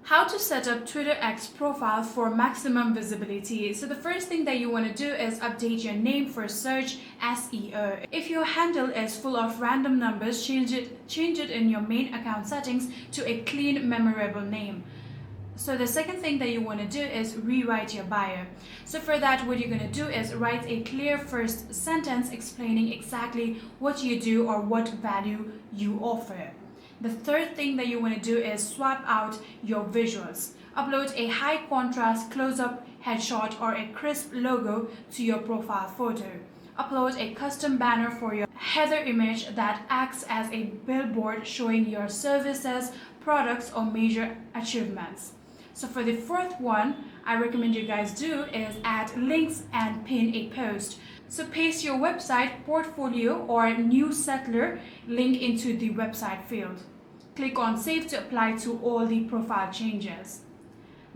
How to set up Twitter X profile for maximum visibility. So the first thing that you want to do is update your name for search SEO. If your handle is full of random numbers, change it in your main account settings to a clean, memorable name. So the second thing that you want to do is rewrite your bio. So for that, what you're going to do is write a clear first sentence explaining exactly what you do or what value you offer. The third thing that you want to do is swap out your visuals. Upload a high contrast close-up headshot or a crisp logo to your profile photo. Upload a custom banner for your header image that acts as a billboard showing your services, products, or major achievements. So for the fourth one, I recommend you guys do is add links and pin a post. So paste your website, portfolio, or new settler link into the website field. Click on Save to apply to all the profile changes.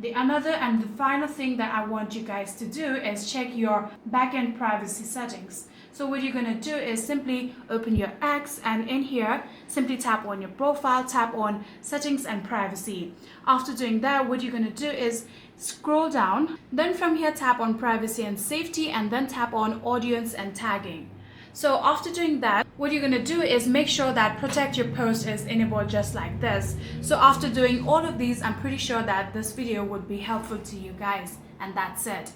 The another and the final thing that I want you guys to do is check your backend privacy settings. So what you're going to do is simply open your X, and in here simply tap on your profile, tap on settings and privacy. After doing that, what you're going to do is scroll down, then from here tap on privacy and safety, and then tap on audience and tagging. So after doing that, what you're going to do is make sure that protect your post is enabled just like this. So after doing all of these, I'm pretty sure that this video would be helpful to you guys, and that's it.